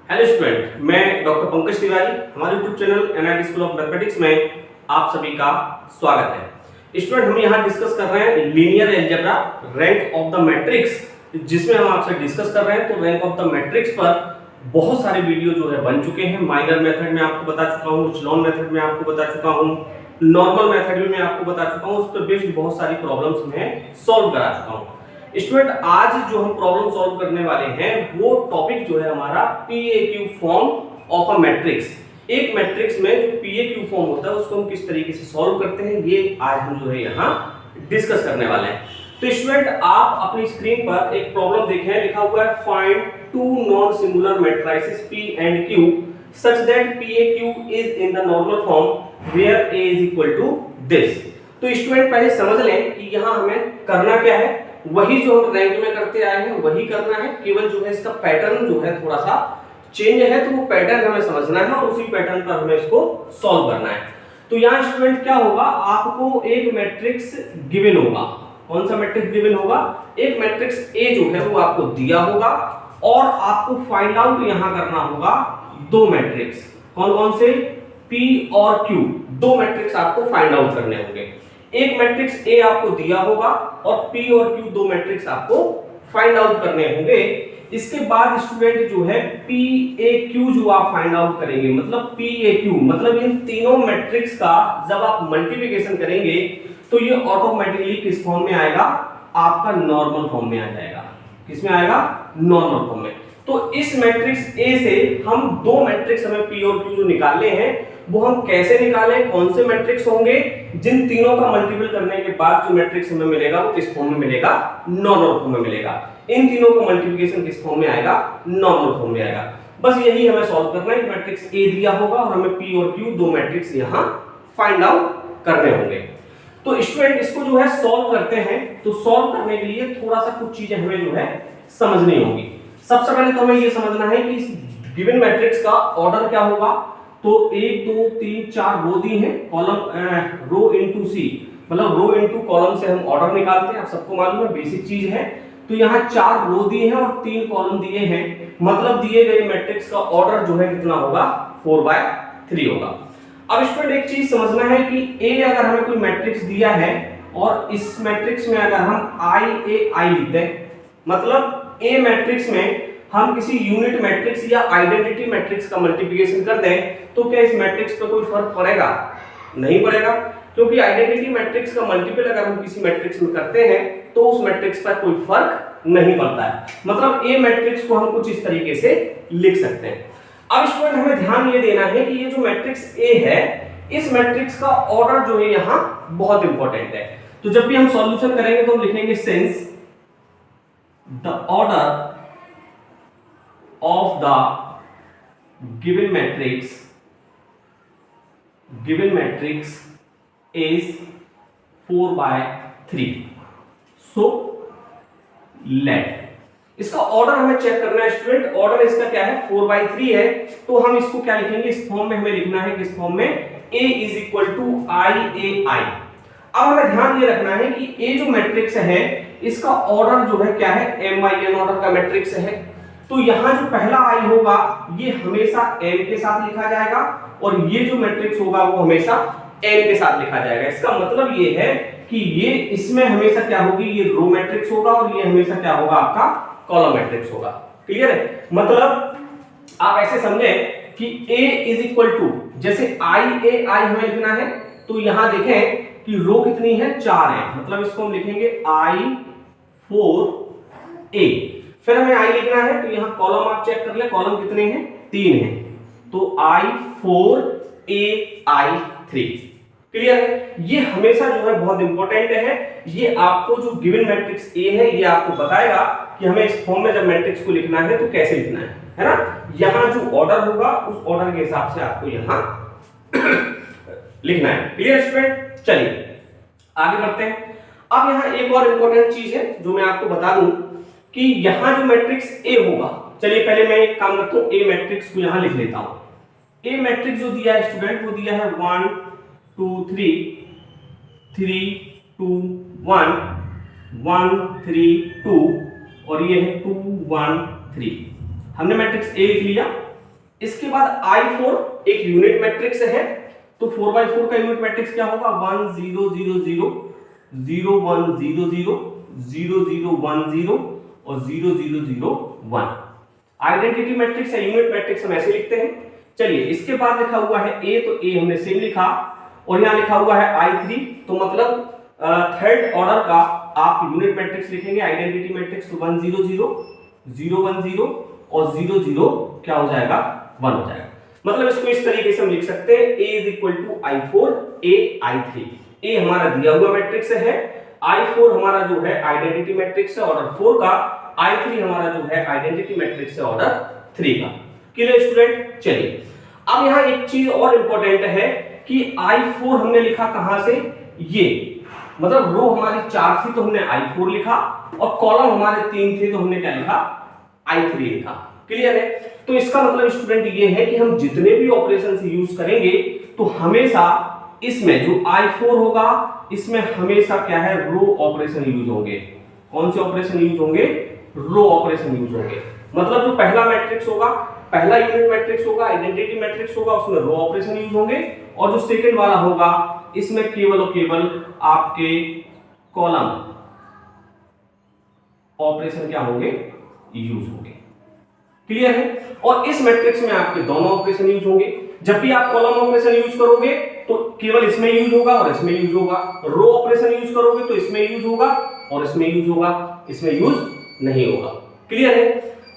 Hello student, मैं doctor Pankaj Tiwari. हमारे YouTube channel NIT school of mathematics में आप सभी का स्वागत है। स्टूडेंट, हम यहाँ डिस्कस कर रहे हैं linear algebra rank of the matrix, जिसमें हम आपसे डिस्कस कर रहे हैं। तो रैंक ऑफ द मैट्रिक्स पर बहुत सारे वीडियो जो है बन चुके हैं। माइनर मेथड में आपको बता चुका हूँ, इचेलॉन मेथड में आपको बता चुका हूँ, नॉर्मल मेथड में मैं आपको बता चुका हूँ। उस पर बेस्ड बहुत सारी प्रॉब्लम्स में सॉल्व करा चुका हूँ। स्टूडेंट, आज जो हम प्रॉब्लम सॉल्व करने वाले हैं वो टॉपिक जो है हमारा पीएक्यू फॉर्म ऑफ अ मैट्रिक्स। एक मैट्रिक्स में जो पीएक्यू फॉर्म होता है उसको हम किस तरीके से सॉल्व करते हैं, ये आज हम जो है यहाँ डिस्कस करने वाले हैं। तो स्टूडेंट, आप अपनी स्क्रीन पर एक प्रॉब्लम देखें, लिखा हुआ है find two non singular matrices P and Q such that PAQ is in the normal form where A is equal to this. तो स्टूडेंट, पहले समझ लें कि यहाँ हमें करना क्या है। वही जो हम रैंक में करते आए हैं वही करना है, केवल जो है इसका पैटर्न जो है थोड़ा सा चेंज है। तो वो पैटर्न हमें समझना है और उसी पैटर्न पर हमें इसको सॉल्व करना है। तो यहाँ स्टूडेंट क्या होगा, आपको एक मैट्रिक्स गिवन होगा। कौन सा मैट्रिक्स गिवन होगा? एक मैट्रिक्स ए जो है वो आपको दिया होगा और आपको फाइंड आउट यहाँ करना होगा दो मैट्रिक्स। कौन कौन से? पी और क्यू। दो मैट्रिक्स आपको फाइंड आउट करने होंगे। एक मैट्रिक्स ए आपको दिया होगा और पी और क्यू दो मैट्रिक्स आपको फाइंड आउट करने होंगे। इसके बाद स्टूडेंट जो है पी ए क्यू जो आप फाइंड आउट करेंगे, मतलब पी ए क्यू मतलब इन तीनों मैट्रिक्स का जब आप मल्टीप्लिकेशन करेंगे तो ये ऑटोमेटिकली किस फॉर्म में आएगा? आपका नॉर्मल फॉर्म में आ जाएगा। किस में आएगा? नॉर्मल फॉर्म में। तो इस मैट्रिक्स ए से हम दो मैट्रिक्स हमें पी और क्यू जो निकालने हैं वो हम कैसे निकालें? कौन से मैट्रिक्स होंगे जिन तीनों का मल्टीपल करने के बाद जो मैट्रिक्स हमें मिलेगा वो किस फॉर्म में मिलेगा? नॉर्मल फॉर्म में मिलेगा। इन तीनों का मल्टीप्लिकेशन किस फॉर्म में आएगा? नॉर्मल फॉर्म में आएगा। बस यही हमें सॉल्व करना है। मैट्रिक्स ए दिया होगा और हमें पी और क्यू दो मैट्रिक्स यहाँ फाइंड आउट करने होंगे। तो स्टूडेंट, इसको जो है सॉल्व करते हैं। तो सॉल्व करने के लिए थोड़ा सा कुछ चीजें हमें जो है समझनी होगी। सबसे पहले तो हमें ये समझना है कि इस गिवन मैट्रिक्स का ऑर्डर क्या होगा। तो 1 2 3 4 रो दी हैं, कॉलम रो इनटू सी, मतलब रो इनटू कॉलम से हम ऑर्डर निकालते हैं। आप सबको मालूम है, बेसिक चीज है। तो यहाँ 4 रो दिए हैं और 3 कॉलम दिए हैं, मतलब दिए गए मैट्रिक्स का ऑर्डर जो है कितना होगा? 4/3 होगा। अब स्टूडेंट, एक चीज समझना है कि ए अगर हमें कोई मैट्रिक्स दिया है और इस मैट्रिक्स में अगर हम आई लिखते हैं, मतलब ए मैट्रिक्स में हम किसी यूनिट मैट्रिक्स या आइडेंटिटी मैट्रिक्स का मल्टीप्लिकेशन कर दें तो क्या इस मैट्रिक्स पे कोई फर्क पड़ेगा? नहीं पड़ेगा, क्योंकि आइडेंटिटी मैट्रिक्स का मल्टीपल अगर हम किसी मैट्रिक्स में करते हैं तो उस मैट्रिक्स पर कोई फर्क नहीं पड़ता है। मतलब ए मैट्रिक्स को हम कुछ इस तरीके से लिख सकते हैं। अब स्टूडेंट, हमें ध्यान ये देना है कि ये जो मैट्रिक्स ए है, इस मैट्रिक्स का ऑर्डर जो है यहाँ बहुत इंपॉर्टेंट है। तो जब भी हम सॉल्यूशन करेंगे तो हम लिखेंगे since the order of the given matrix is 4/3, so let इसका ऑर्डर हमें चेक करना है स्टूडेंट। ऑर्डर इसका क्या है? 4/3 है। तो हम इसको क्या लिखेंगे? इस फॉर्म में हमें लिखना है, किस फॉर्म में? a is equal to i। अब हमें ध्यान ये रखना है कि a जो मैट्रिक्स है इसका ऑर्डर जो है क्या है? m ऑर्डर का मैट्रिक्स है। तो यहां जो पहला आई होगा ये हमेशा m के साथ लिखा जाएगा और ये जो मैट्रिक्स होगा वो हमेशा n के साथ लिखा जाएगा। इसका मतलब ये है कि ये इसमें हमेशा क्या होगी? ये रो मैट्रिक्स होगा और ये हमेशा क्या होगा? आपका कॉलम मैट्रिक्स होगा। क्लियर है? मतलब आप ऐसे समझे कि a इज इक्वल टू, जैसे आई हमें लिखना है तो यहां देखें कि रो कितनी है? 4 है, मतलब इसको हम लिखेंगे I4A। फिर हमें आई लिखना है तो यहाँ कॉलम आप चेक कर ले, कॉलम कितने हैं? 3 हैं, तो I4A I3। क्लियर है? ये हमेशा जो है बहुत इंपॉर्टेंट है। ये आपको जो गिवन मैट्रिक्स ए है ये आपको बताएगा कि हमें इस फॉर्म में जब मैट्रिक्स को लिखना है तो कैसे लिखना है ना? यहाँ जो ऑर्डर होगा उस ऑर्डर के हिसाब से आपको यहाँ लिखना है। Clear student? चलिए आगे बढ़ते हैं। अब यहाँ एक और इंपॉर्टेंट चीज है जो मैं आपको बता दूं कि यहां जो मैट्रिक्स ए होगा, चलिए पहले मैं एक काम करता हूं, ए मैट्रिक्स को यहां लिख लेता हूं। ए मैट्रिक्स जो दिया है स्टूडेंट वो दिया है 1 2 3 3 2 1 1 3 2 और ये है 2 1 3। हमने मैट्रिक्स ए लिख लिया। इसके बाद I4 एक यूनिट मैट्रिक्स है, तो 4/4 का यूनिट मैट्रिक्स क्या होगा 1 0 0 0 0 1 0 0 0 0 1 0 और 0 0 0 1। आइडेंटिटी मैट्रिक्स है, यूनिट मैट्रिक्स हम ऐसे लिखते हैं। चलिए इसके बाद लिखा हुआ है A, तो A हमने सेम लिखा, और यहाँ लिखा हुआ है I3, तो मतलब थर्ड ऑर्डर का आप यूनिट मैट्रिक्स लिखेंगे, आइडेंटिटी मैट्रिक्स, तो 1 0 0 0 1 0 और 0 0 क्या हो जाएगा 1 हो जाएगा। मतलब इसको इस तरीके से हम लिख सकते हैं A is equal to I4 A I3। A हमारा दिया हुआ मैट्रिक्स है, I4 हमारा जो है आइडेंटिटी मैट्रिक्स है ऑर्डर 4 का, I3 हमारा जो है आइडेंटिटी मैट्रिक्स है ऑर्डर 3 का। Clear student? चलिए अब यहाँ एक चीज और इंपॉर्टेंट है कि I4 हमने लिखा कहां से, ये मतलब रो हमारी 4 थी तो हमने I4 लिखा, और कॉलम हमारे 3 थे तो हमने क्या लिखा I3 लिखा। क्लियर है? तो इसका मतलब स्टूडेंट ये है कि हम जितने भी ऑपरेशन यूज करेंगे तो हमेशा इसमें जो I4 होगा इसमें हमेशा क्या है रो ऑपरेशन यूज होंगे। कौन से ऑपरेशन यूज होंगे? रो ऑपरेशन यूज होंगे। मतलब जो पहला मैट्रिक्स होगा, पहला यूनिट मैट्रिक्स होगा, आइडेंटिटी मैट्रिक्स होगा, उसमें रो ऑपरेशन यूज होंगे, और जो सेकंड वाला होगा इसमें केवल और केवल आपके कॉलम ऑपरेशन क्या होंगे यूज होंगे। क्लियर है? और इस मैट्रिक्स में आपके दोनों ऑपरेशन यूज होंगे। जब भी आप कॉलम ऑपरेशन यूज करोगे तो केवल इसमें यूज होगा और इसमें यूज होगा, रो ऑपरेशन यूज करोगे तो इसमें यूज होगा और इसमें यूज होगा, इसमें यूज नहीं होगा। क्लियर है?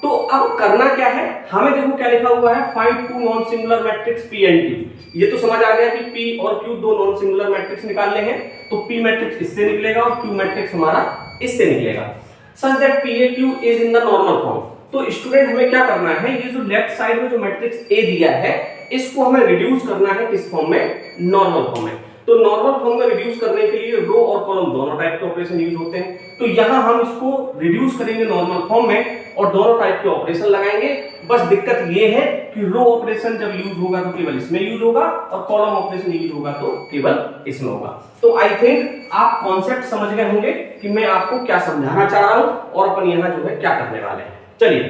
तो अब करना क्या है, हमें देखो क्या लिखा हुआ है, find two non singular matrix P and Q। ये तो समझ आ गया कि P और Q दो नॉन सिंगुलर मैट्रिक्स निकालने हैं, तो P मैट्रिक्स इससे निकलेगा और Q मैट्रिक्स हमारा इससे निकलेगा, such that PAQ is in the normal form. तो स्टूडेंट हमें क्या करना है, ये जो लेफ्ट साइड में जो मैट्रिक्स A दिया है इसको हमें रिड्यूस करना है किस फॉर्म में, नॉर्मल फॉर्म में। तो नॉर्मल फॉर्म में रिड्यूस करने के लिए रो और कॉलम दोनों टाइप के ऑपरेशन यूज होते हैं, तो यहां हम इसको रिड्यूस करेंगे नॉर्मल फॉर्म में और दोनों टाइप के ऑपरेशन लगाएंगे। बस दिक्कत ये है कि रो ऑपरेशन जब यूज होगा तो केवल इसमें यूज होगा और कॉलम ऑपरेशन यूज होगा तो केवल इसमें होगा। तो आई थिंक आप कॉन्सेप्ट समझ गए होंगे कि मैं आपको क्या समझाना चाह रहा हूं और अपन यहां जो है क्या करने वाले हैं। चलिए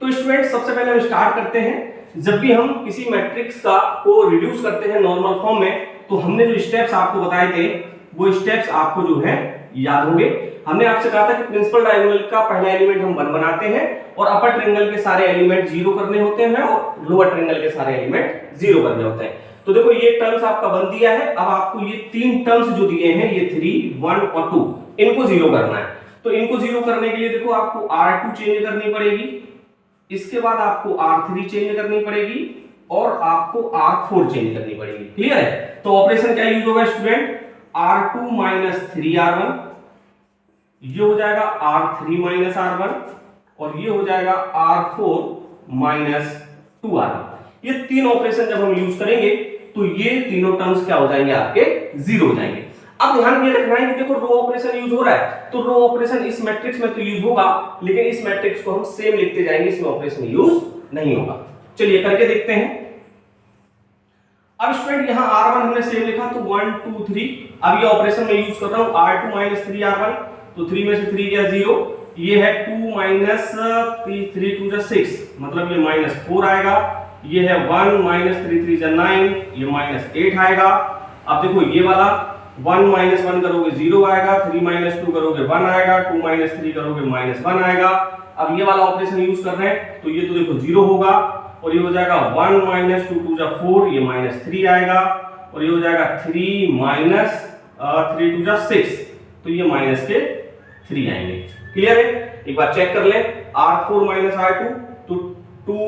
तो स्टूडेंट सबसे पहले हम स्टार्ट करते हैं। जब भी हम किसी मैट्रिक्स का को रिड्यूस करते हैं नॉर्मल फॉर्म में, तो हमने जो स्टेप्स आपको बताए थे वो स्टेप्स आपको जो है याद होंगे। हमने आपसे कहा था कि प्रिंसिपल डायगोनल का पहला एलिमेंट हम 1 बनाते हैं और अपर ट्रायंगल के सारे एलिमेंट 0 करने होते हैं और लोअर ट्रायंगल के सारे एलिमेंट 0 करने होते हैं। तो देखो ये टर्म्स आपका बन दिया है। अब आपको ये तीन टर्म्स जो दिए हैं, ये 3, 1 और 2, इनको 0 करना है। तो इनको 0 करने के लिए देखो आपको R2 चेंज करनी पड़ेगी, इसके बाद आपको R3 चेंज करनी पड़ेगी और आपको R4 चेंज करनी पड़ेगी। क्लियर है? तो ऑपरेशन क्या यूज होगा स्टूडेंट, R2 माइनस 3R1, ये हो जाएगा R3 माइनस R1 और ये हो जाएगा R4 माइनस 2R1। ये तीन ऑपरेशन जब हम यूज करेंगे तो ये तीनों टर्म्स क्या हो जाएंगे, आपके 0 हो जाएंगे। अब ध्यान ये रखना है कि देखो रो ऑपरेशन यूज हो रहा है, तो रो ऑपरेशन इस मैट्रिक्स में तो यूज होगा, लेकिन इस मैट्रिक्स को हम सेम लिखते जाएंगे, इसमें ऑपरेशन यूज नहीं होगा। चलिए करके देखते हैं। अब स्टूडेंट यहाँ R1 हमने सेम लिखा तो 1 2 3। अब ये ऑपरेशन में यूज कर रहा हूं R2 माइनस 3R1, तो 3 में से 3 गया 0, ये है 2 माइनस 3 2 जा 6, मतलब ये माइनस 4 आएगा। ये है 1 माइनस 3 3 जा 9, ये माइनस 8 आएगा। अब देखो ये वाला 1 माइनस 1 करोगे 0 आएगा, 3 माइनस 2 करोगे 1 आएगा, 2 माइनस 3 करोगे माइनस 1 आएगा। अब ये वाला ऑपरेशन यूज कर रहे हैं तो ये तो देखो 0 होगा और ये हो जाएगा 1 माइनस 2 2 जा 4, ये माइनस 3 आएगा और ये हो जाएगा 3 माइनस 3 2 जा 6, तो ये माइनस के 3 आएंगे। क्लियर है? एक बार चेक कर लें, R4 माइनस R2 तो 2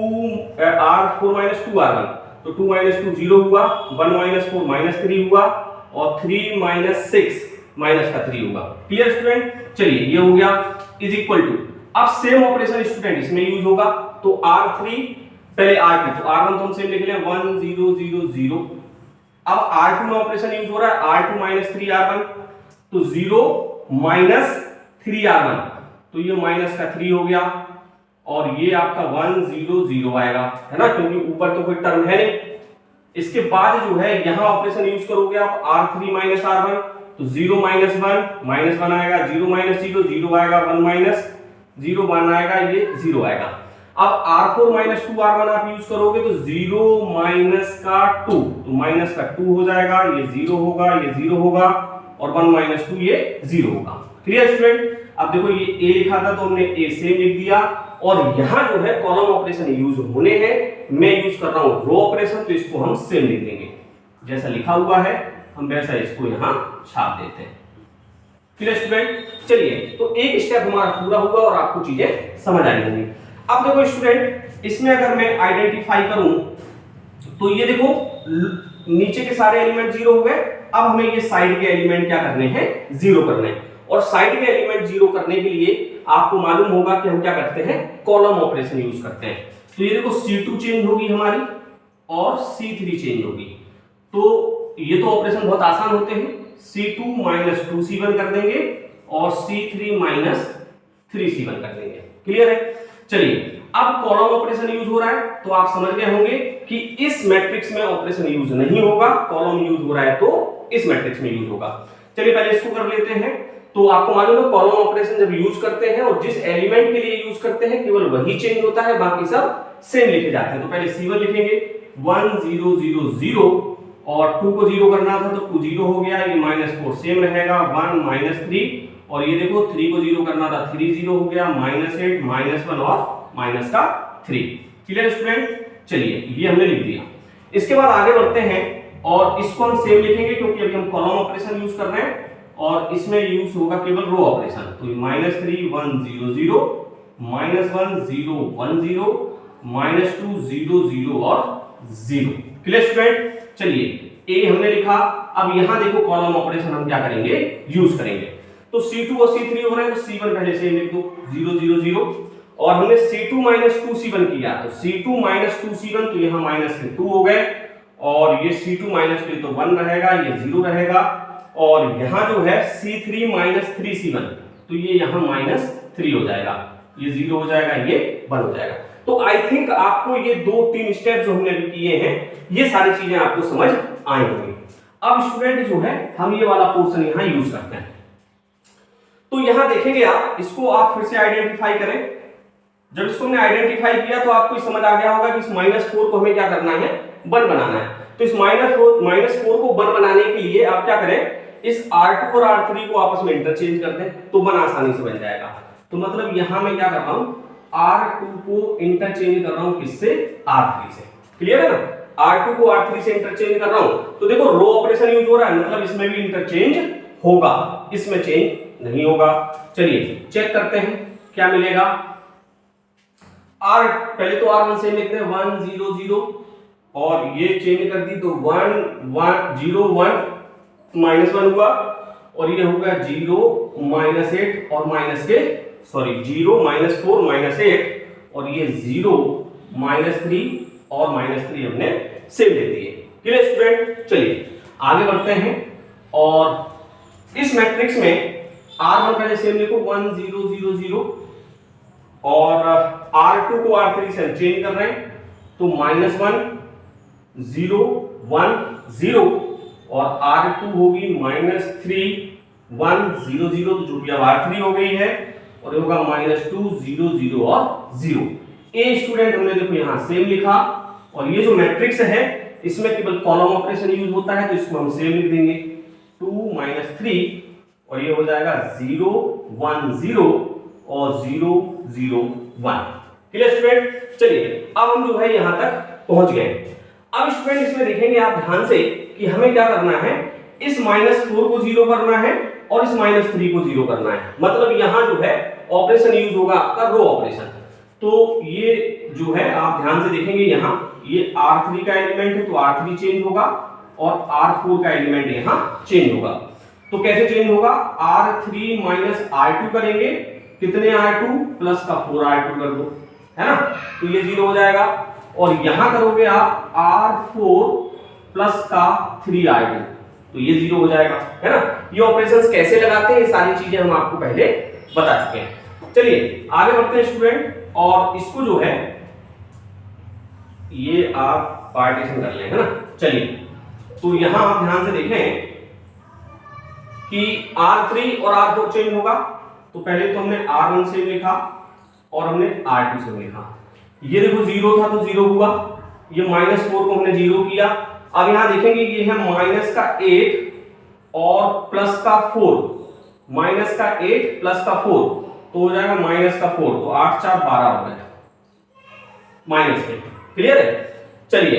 R4 माइनस 2R1, तो 2 माइनस 2 0 हुआ, 1 माइनस 4 माइनस 3 हुआ और 3 माइनस 6 माइनस का 3 होगा। Clear student? चलिए ये हो गया इज इक्वल टू, अब सेम ऑपरेशन स्टूडेंट इसमें यूज होगा, तो R3 पहले R2, तो R1 तो हम सेम लिख लें 1 0 0 0। अब R2 में ऑपरेशन यूज हो रहा है R2 माइनस 3R1, तो 0 माइनस 3R1, तो ये माइनस का 3 हो गया और ये आपका 1 0 0 आएगा, है ना, क्योंकि ऊपर तो कोई टर्म है नहीं। इसके बाद जो है यहां ऑपरेशन यूज करोगे आप R3 माइनस R1, तो 0 माइनस 1 माइनस 1 आएगा, 0 माइनस 0 0 आएगा, 1 माइनस 0 1 आएगा, ये 0 आएगा। अब R4 माइनस 2R1 आप यूज करोगे तो 0 माइनस का 2, तो माइनस का 2 हो जाएगा, ये 0 होगा, ये 0 होगा, और 1 माइनस 2 ये 0 होगा। Clear student? अब देखो ये A लिखा था तो हमने A सेम लिख दिया, और यहां जो है कॉलम ऑपरेशन यूज होने हैं, मैं यूज कर रहा हूं रो ऑपरेशन, तो इसको हम सेम लिख देंगे, जैसा लिखा हुआ है हम वैसा इसको यहां छाप देते हैं। Clear student? चलिए, तो एक स्टेप हमारा पूरा हुआ और आपको चीजें समझ आ जाएंगी। अब देखो स्टूडेंट, इसमें अगर मैं आइडेंटिफाई करूं तो ये देखो नीचे के सारे एलिमेंट 0 हो गए। अब हमें ये साइड के एलिमेंट क्या करने हैं, 0 करने हैं, और साइड के एलिमेंट 0 करने के लिए आपको मालूम होगा कि हम क्या करते हैं, कॉलम ऑपरेशन यूज करते हैं। तो ये देखो C2 चेंज होगी हमारी और C3 चेंज होगी, तो ये तो ऑपरेशन बहुत आसान होते हैं, C2 माइनस 2C1 कर देंगे और C3 माइनस 3C1 कर देंगे। क्लियर है? चलिए, अब कॉलम ऑपरेशन यूज हो रहा है तो आप समझ गए होंगे कि इस मैट्रिक्स में ऑपरेशन यूज नहीं होगा, कॉलम यूज हो रहा है तो इस मैट्रिक्स में यूज होगा। चलिए पहले इसको कर लेते हैं। तो आपको मालूम है कॉलम ऑपरेशन जब यूज करते हैं और जिस एलिमेंट के लिए यूज करते हैं केवल वही चेंज होता है, बाकी सब सेम लिखे जाते हैं। तो पहले C1 लिखेंगे 1 0 0 0, और 2 को 0 करना था तो 2 0 हो गया, ये -4 सेम रहेगा, 1 -3, और ये देखो 3 को 0 करना था 3 0 हो गया, -8 -1 और -3। Clear student? चलिए ये हमने लिख दिया। इसके बाद आगे बढ़ते हैं और इसको हम सेम लिखेंगे क्योंकि अभी हम कॉलम ऑपरेशन यूज कर रहे हैं और इसमें यूज होगा केवल रो ऑपरेशन। तो -3 1 0 0, -1 0 1 0, -2 0 0 और 0। Clear student? चलिए ए हमने लिखा। अब यहां देखो कॉलम ऑपरेशन हम क्या करेंगे, यूज करेंगे। तो C2 और C3 हो रहे हैं तो C1 पहले से लिख दो 0 0 0, और हमने C2 माइनस 2C1 किया तो C2 माइनस 2C1, तो यहाँ माइनस के 2 हो गए, और ये C2 माइनस 2 तो 1 रहेगा, ये 0 रहेगा, और यहाँ जो है C3 माइनस 3C1, तो ये यहाँ -3 हो जाएगा, ये 0 हो जाएगा, ये 1 हो जाएगा। तो आई थिंक आपको ये 2-3 स्टेप जो हमने किए हैं ये सारी चीजें आपको समझ आई होंगी। अब स्टूडेंट जो है हम ये वाला पोर्शन यहाँ यूज करते हैं। तो यहाँ देखेंगे आप, इसको आप फिर से आइडेंटिफाई करें। जब इसको हमने आइडेंटिफाई किया तो आपको समझ आ गया होगा कि इस -4 को हमें क्या करना है, 1 बनाना है। तो इस -4 को 1 बनाने के लिए आप क्या करें, इस R2 और R3 को आपस में इंटरचेंज कर दें तो 1 आसानी से बन जाएगा। तो मतलब यहां मैं क्या कर रहा हूं, R2 को इंटरचेंज कर रहा हूं किससे, R3 से। क्लियर है ना? R2 को R3 से इंटरचेंज कर रहा हूं, तो देखो रो ऑपरेशन यूज हो रहा है, मतलब इसमें भी इंटरचेंज होगा, इसमें चेंज नहीं होगा। चलिए चेक करते हैं क्या मिलेगा। पहले तो R1 से लिखते हैं 1 0 0, और ये चेंज कर दी तो 1 1 0 1 -1 हुआ, और ये होगा 0 -8 और -0 -4 -8, और ये 0 -3 और -3 हमने सेम ले दिए। Clear student? चलिए आगे बढ़ते हैं, और इस मैट्रिक्स में R1 पहले सेम लिखो 1 0 0 0, और R2 को R3 से चेंज कर रहे हैं तो -1 0 1 0, और R2 होगी -3 1 0 0, तो जो कि अब R3 हो गई है, और ये होगा -2 0 0 और 0। ए स्टूडेंट हमने देखो यहां सेम लिखा, और ये जो मैट्रिक्स है इसमें केवल कॉलम ऑपरेशन यूज होता है तो इसको हम सेम लिख देंगे 2 -3, और ये हो जाएगा 0 1 0 और 0 0 1। Clear student? चलिए अब हम जो है यहां तक पहुंच गए। अब स्टूडेंट इसमें देखेंगे आप ध्यान से कि हमें क्या करना है, इस -4 को 0 करना है और इस -3 को 0 करना है। मतलब यहां जो है ऑपरेशन यूज होगा आपका रो ऑपरेशन। तो ये जो है आप ध्यान से देखेंगे, यहां ये R3 का एलिमेंट है तो R3 चेंज होगा, और R4 का एलिमेंट यहां चेंज होगा। तो कैसे चेंज होगा, R3 माइनस R2 करेंगे, कितने R2 प्लस का 4 R2 कर दो, है ना, तो ये 0 हो जाएगा। और यहां करोगे आप R4 प्लस का 3 R2, तो ये 0 हो जाएगा, है ना। ये ऑपरेशंस कैसे लगाते हैं ये सारी चीजें हम आपको पहले बता चुके हैं। चलिए आगे बढ़ते हैं स्टूडेंट, और इसको जो है ये आप पार्टीशन कर लें, है ना। चलिए तो यहां आप ध्यान से देखें कि R3 और R4 चेंज होगा, तो पहले तो हमने R1 से लिखा और हमने R2 से लिखा। ये देखो 0 था तो 0 हुआ, ये -4 को हमने 0 किया। अब यहां देखेंगे ये है -8 और प्लस का 4, -8 प्लस का 4 तो हो जाएगा -4, तो 8 4 12 हो गया -8। क्लियर है? चलिए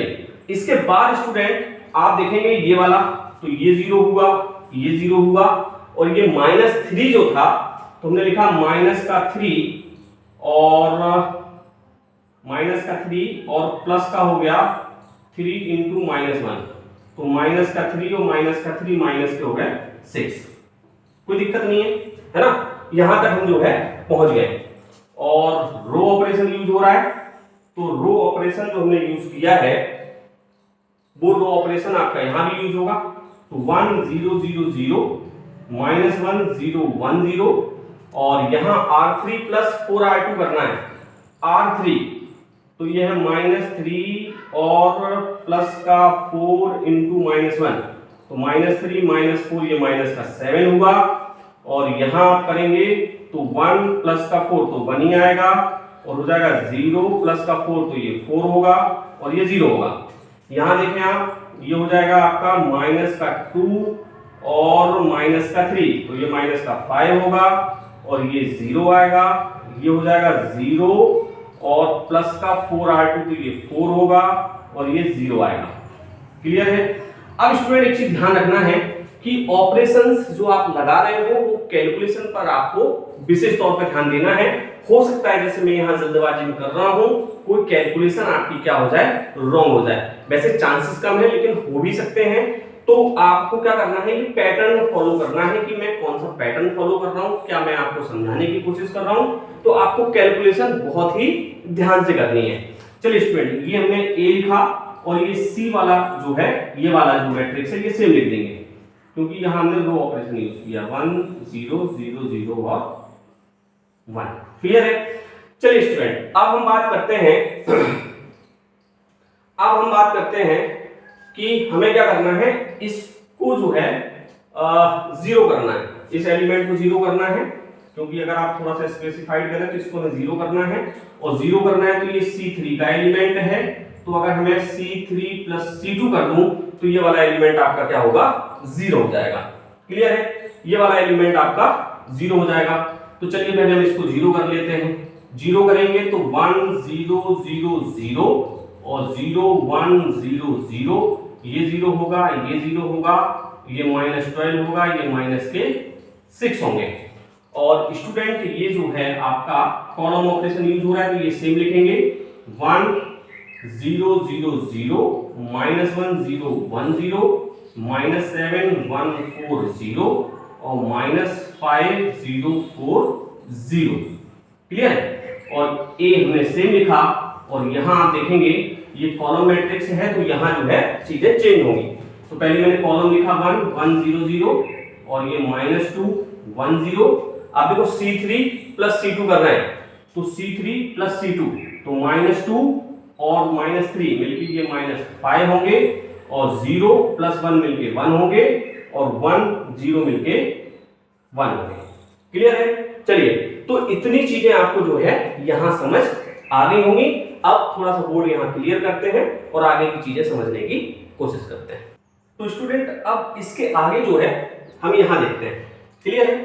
इसके बाद स्टूडेंट आप देखेंगे ये वाला, तो ये 0 हुआ, ये 0 हुआ, और ये -3 जो था तो हमने लिखा -3 और प्लस का हो गया 3 इंटू -1, तो -3 और -3 माइनस के हो गए 6। कोई दिक्कत नहीं है ना? यहां तक हम जो है पहुंच गए। और रो ऑपरेशन यूज हो रहा है, तो रो ऑपरेशन जो हमने यूज किया है वो रो ऑपरेशन आपका यहां भी यूज होगा। तो 1 0 0 0 -1 0 1 0, और यहां R3 प्लस 4R2 करना है। R3 तो ये है -3 और प्लस का 4 इंटू -1, तो -3 -4 ये माइनस का 7 हुआ, और यहां करेंगे तो 1 प्लस का 4 तो 1 ही आएगा, और हो जाएगा 0 प्लस का 4 तो ये 4 होगा, और ये 0 होगा। यहां देखें आप, ये हो जाएगा आपका -2 और -3 तो ये -5 होगा, और ये 0 आएगा, ये हो जाएगा 0 और प्लस का 4R2 तो ये 4 होगा, और ये 0 आएगा। क्लियर है? अब स्टूडेंट एक चीज ध्यान रखना है कि ऑपरेशंस जो आप लगा रहे हो वो कैलकुलेशन पर आपको विशेष तौर पर ध्यान देना है। हो सकता है जैसे मैं यहाँ जल्दबाजी में कर रहा हूँ कोई कैलकुलेशन आपकी क्या हो जाए, रॉन्ग हो जाए। वैसे चांसेस कम है लेकिन हो भी सकते हैं। तो आपको क्या करना है, ये पैटर्न फॉलो करना है कि मैं कौन सा पैटर्न फॉलो कर रहा हूं, क्या मैं आपको समझाने की कोशिश कर रहा हूं। तो आपको कैलकुलेशन बहुत ही ध्यान से करनी है। चलिए स्टूडेंट, ये हमने ए लिखा, और ये सी वाला जो है, ये वाला जो मैट्रिक्स है ये सेम लिख देंगे, क्योंकि यहां हमने रो ऑपरेशन यूज किया 1 0 0 0 और 1। क्लियर है? चलिए स्टूडेंट, अब हम बात करते हैं कि हमें क्या करना है, इसको जो है 0 करना है, इस एलिमेंट को 0 करना है, क्योंकि अगर आप थोड़ा सा स्पेसिफाइड करें तो इसको हमें 0 करना है, और 0 करना है तो ये C3 का एलिमेंट है। तो अगर हमें C3 प्लस C2 कर दूं तो ये वाला एलिमेंट आपका क्या होगा, 0 हो जाएगा। क्लियर है? ये वाला एलिमेंट आपका 0 हो जाएगा। तो चलिए पहले हम इसको 0 कर लेते हैं। 0 करेंगे तो 1 0 0 0 और 0 1 0 0, ये 0 होगा, ये 0 होगा, ये -12 होगा, ये -6 होंगे। और स्टूडेंट ये जो है आपका कॉलम ऑपरेशन यूज हो रहा है, तो ये सेम लिखेंगे 1 0 0 0 -1 0 1 0 -7 1 4 0 और -5 0 4 0। क्लियर है? और ए हमने सेम लिखा, और यहां आप देखेंगे ये कॉलम मैट्रिक्स है, तो यहां जो है चीजें चेंज होंगी। तो पहले मैंने कॉलम लिखा 1 1 0 0 और ये -2 1 0। अब देखो C3 प्लस C2 कर रहे हैं, तो C3 प्लस C2 तो -2 और -3 मिलके ये -5 होंगे, और 0 प्लस 1 मिलके 1 होंगे, और 1 0 मिलके 1 होंगे। क्लियर है? चलिए, तो इतनी चीजें आपको जो है यहां समझ आ गई होंगी। अब थोड़ा सा बोर्ड यहां क्लियर करते हैं और आगे की चीजें समझने की कोशिश करते हैं। तो स्टूडेंट, अब इसके आगे जो है हम यहां देखते हैं। क्लियर है?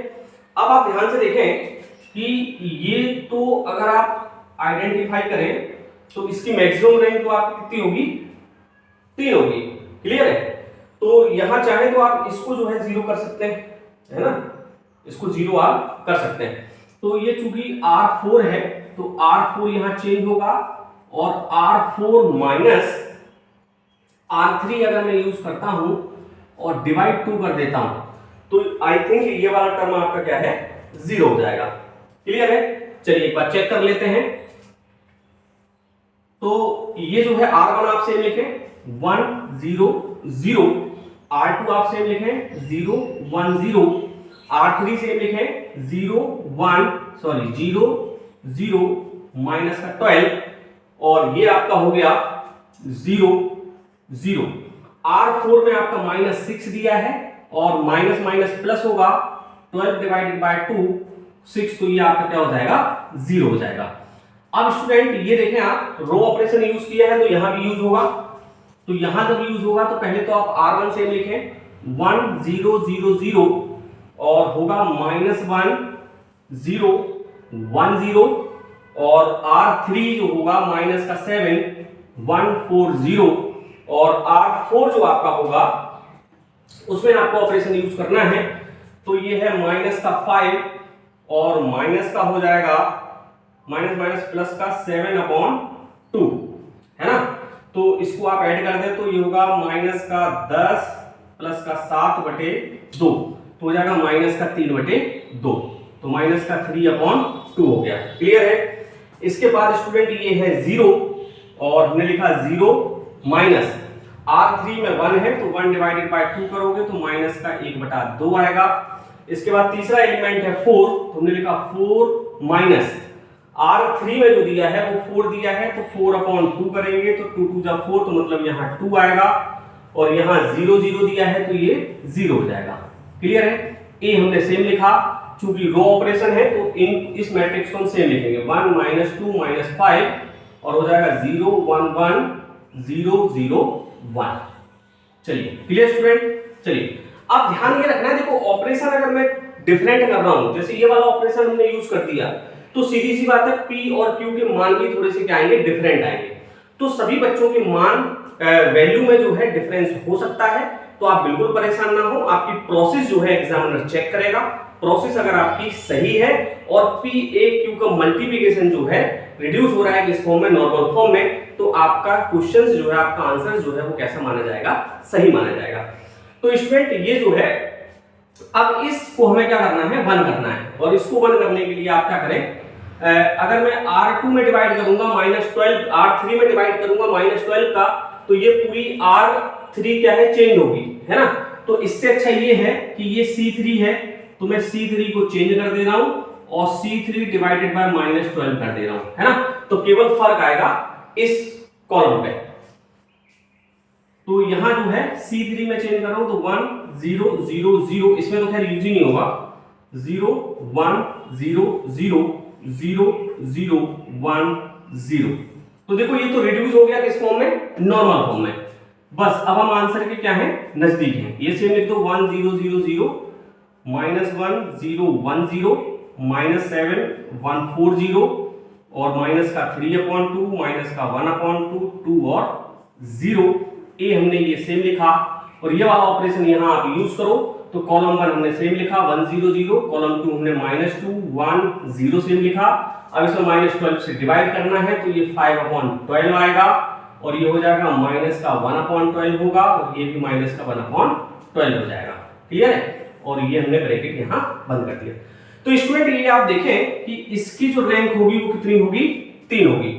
अब आप ध्यान से देखें कि ये तो अगर आप आइडेंटिफाई करें तो इसकी मैक्सिमम रेंज तो आपकी कितनी होगी, 3 होगी। क्लियर है? तो यहां चाहे तो आप इसको जो है 0 कर सकते हैं, है ना, इसको 0 आप कर सकते हैं। तो ये चूंकि R4 है तो R4 यहां चेंज होगा, और R4 माइनस R3 अगर मैं यूज करता हूं और डिवाइड 2 कर देता हूं तो आई थिंक ये वाला टर्म आपका क्या है, 0 हो जाएगा। क्लियर है? चलिए एक बार चेक कर लेते हैं। तो ये जो है R1 आप सेम लिखें 1 0 0, R2 आप सेम लिखें 0 1 0, R3 सेम लिखें 0 0 माइनस का 12, और ये आपका हो गया 0 0। R4 में आपका -6 दिया है, और माइनस माइनस प्लस होगा, 12 डिवाइडेड बाय 2 6, तो ये आपका क्या हो जाएगा, 0 हो जाएगा। अब स्टूडेंट ये देखें, आप रो ऑपरेशन यूज किया है तो यहां भी यूज होगा, तो यहां जब यूज होगा तो पहले तो आप R1 सेम लिखें 1 0 0 0 और होगा -1 0 1 0 और R3 जो होगा माइनस का 7 1 4 0 और R4 जो आपका होगा उसमें आपको ऑपरेशन यूज करना है, तो ये है माइनस का 5 और माइनस का हो जाएगा माइनस माइनस प्लस का 7/2 है ना। तो इसको आप ऐड कर दें तो ये होगा माइनस का 10 प्लस का 7/2 तो हो जाएगा माइनस का 3/2, तो माइनस का 3/2 हो गया। क्लियर है। इसके बाद स्टूडेंट ये है 0 और हमने लिखा 0 माइनस R3 में 1 है तो 1 डिवाइडेड बाय 2 करोगे तो माइनस का 1/2 आएगा। इसके बाद तीसरा एलिमेंट है 4, तो हमने लिखा 4 माइनस R3 में जो दिया है वो 4 दिया है तो 4/2 करेंगे तो 2 2 जा 4 तो मतलब यहाँ 2 आएगा और यहाँ 0 0 दिया है तो ये 0 हो जाएगा। क्लियर है। ए हमने सेम लिखा, चूंकि रो ऑपरेशन है तो इस मैट्रिक्स को हम सेम लिखेंगे 1 -2 -5 और हो जाएगा 0 1 1 0 0 1। चलिए क्लियर स्टूडेंट। चलिए अब ध्यान ये रखना है, देखो ऑपरेशन अगर मैं डिफरेंट कर रहा हूं, जैसे ये वाला ऑपरेशन हमने यूज कर दिया तो सीधी सी बात है P और Q के मान भी थोड़े से क्या आएंगे, डिफरेंट आएंगे। तो सभी बच्चों के मान वैल्यू में जो है डिफरेंस हो सकता है, तो आप बिल्कुल परेशान ना हो, आपकी प्रोसेस जो है एग्जामिनर चेक करेगा। प्रोसेस अगर आपकी सही है और PAQ का मल्टीप्लिकेशन जो है रिड्यूस हो रहा है किस फॉर्म में, नॉर्मल फॉर्म में, तो आपका क्वेश्चन जो है, आपका आंसर जो है वो कैसा माना जाएगा, सही माना जाएगा। तो स्टूडेंट ये जो है अब इसको हमें क्या करना है, 1 करना है और इसको 1 करने के लिए आप क्या करें, अगर मैं R2 में डिवाइड करूंगा -12, R3 में डिवाइड करूंगा -12 का तो ये पूरी R3 क्या है, चेंज होगी, है ना। तो इससे अच्छा ये है कि ये C3 है तो मैं C3 को चेंज कर दे रहा हूं और C3 डिवाइडेड बाय -12 कर दे रहा हूं, है ना। तो केवल फर्क आएगा इस कॉलम पे, तो यहां जो है C3 में चेंज कर रहा हूं तो 1 0 0 0, इसमें तो खैर यूज ही नहीं होगा, 0 1 0 0 0 0 1 0। तो देखो ये तो रिड्यूस हो गया किस फॉर्म में, नॉर्मल फॉर्म में। बस अब हम आंसर के क्या है, नजदीक हैं। ये सेम लिख दो 1 0 0 0 -1 0 1 0 -7 1 4 0 और माइनस का 3/2 माइनस का 1/2 2 और 0। ए हमने ये सेम लिखा और ये वाला ऑपरेशन यहां आप यूज करो तो कॉलम 1 हमने सेम लिखा 1 0 0, कॉलम 2 हमने -2 1 0 सेम लिखा। अब इसमें -12 से डिवाइड करना है तो ये 5/12 आएगा और ये हो जाएगा माइनस का 1/12 होगा और ये भी माइनस का 1/12 हो जाएगा। क्लियर है। और ये हमने ब्रैकेट यहां बंद कर दिया। तो स्टूडेंट ये आप देखें कि इसकी जो रैंक होगी वो कितनी होगी, 3 होगी।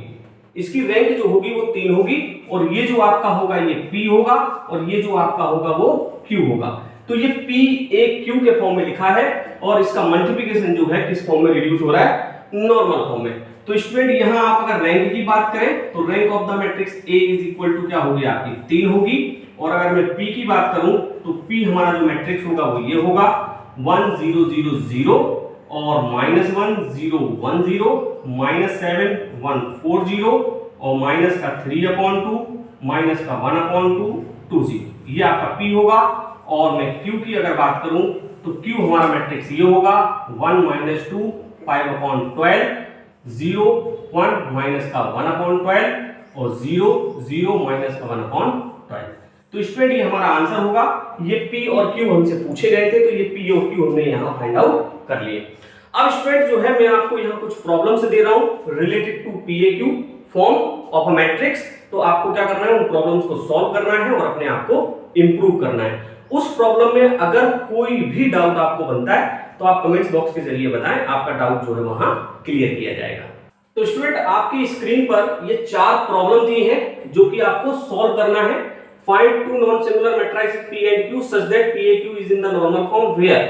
इसकी रैंक जो होगी वो 3 होगी और ये जो आपका होगा ये P होगा और ये जो आपका होगा वो Q होगा। तो ये PAQ के फॉर्म में लिखा है और इसका मल्टीप्लिकेशन जो है किस फॉर्म में रिड्यूस हो रहा है, नॉर्मल फॉर्म में। तो स्टूडेंट यहां आप अगर रैंक की बात करें तो rank of the matrix A is equal to क्या होगी आपकी, 3 होगी। और अगर मैं P की बात करूं तो P हमारा जो मैट्रिक्स होगा वो ये होगा 1 0 0 0 और -1 0 1 0 -7 1 4 0 और माइनस का 3/2 माइनस का 1/2 2 0। ये आपका P होगा। और मैं Q की अगर बात करूं तो Q हमारा मैट्रिक्स ये होगा 1 -2 5/12 0 1 माइनस का 1/12 और 0 0 माइनस का 1/12। तो स्टूडेंट ये हमारा आंसर होगा। ये P और Q हमसे पूछे गए थे तो ये P और Q हमने यहाँ फाइंड आउट कर लिए। अब स्टूडेंट जो है मैं आपको यहाँ कुछ प्रॉब्लम्स दे रहा हूँ related to PAQ form of a matrix. तो आपको क्या करना है, उन प्रॉब्लम्स को सॉल्व करना है और अपने आप को इंप्रूव करना है। उस प्रॉब्लम में अगर कोई भी डाउट आपको बनता है तो आप कमेंट्स बॉक्स के जरिए बताएं, आपका डाउट जो है वहां क्लियर किया जाएगा। तो स्टूडेंट आपकी स्क्रीन पर ये 4 प्रॉब्लम दी हैं जो कि आपको सॉल्व करना है। Find two non singular matrices P and Q such that PAQ is in the normal form where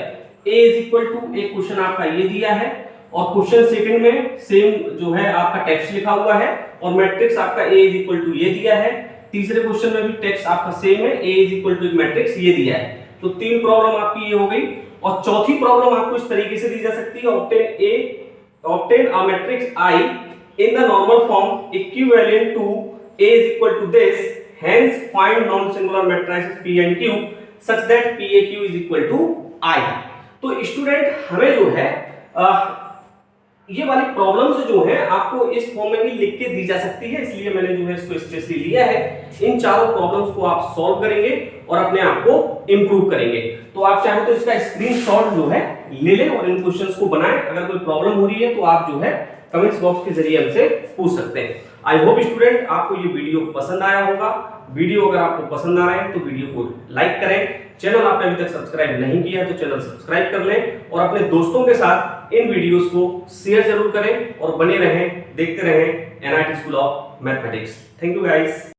A is equal to, एक क्वेश्चन आपका ये दिया है और क्वेश्चन सेकंड में सेम जो है आपका टेक्स्ट लिखा हुआ है और मैट्रिक्स आपका A is equal to ये दिया है। तीसरे क्वेश्चन में भी टेक्स्ट आपका सेम है, A is equal to matrix ये दिया है। तो 3 प्रॉब्लम आपकी ये हो गई। और चौथी प्रॉब्लम आपको इस तरीके से दी जा सकती है, obtain a matrix I in the normal form equivalent to A is equal to this, hence find non-singular matrices P and Q such that PAQ is equal to I। तो स्टूडेंट हमें जो है ये वाली प्रॉब्लम्स जो है आपको इस फॉर्म में भी लिख के दी जा सकती है, इसलिए मैंने जो है इसको स्पेशली लिया है। इन चारों प्रॉब्लम्स को आप सॉल्व करेंगे और अपने आप को इंप्रूव करेंगे। तो आप चाहे तो इसका स्क्रीनशॉट जो है ले लें और इन क्वेश्चंस को बनाएं। अगर कोई प्रॉब्लम हो रही है तो आप जो है कमेंट्स बॉक्स के जरिए हमसे पूछ सकते हैं। आई होप स्टूडेंट आपको ये वीडियो पसंद आया होगा। वीडियो अगर आपको पसंद आ रहा है तो वीडियो को लाइक करें। चैनल आपने अभी तक सब्सक्राइब नहीं किया है तो चैनल सब्सक्राइब कर लें और अपने दोस्तों के साथ इन वीडियोस को शेयर जरूर करें और बने रहें, देखते रहें NIT school of mathematics. Thank you guys.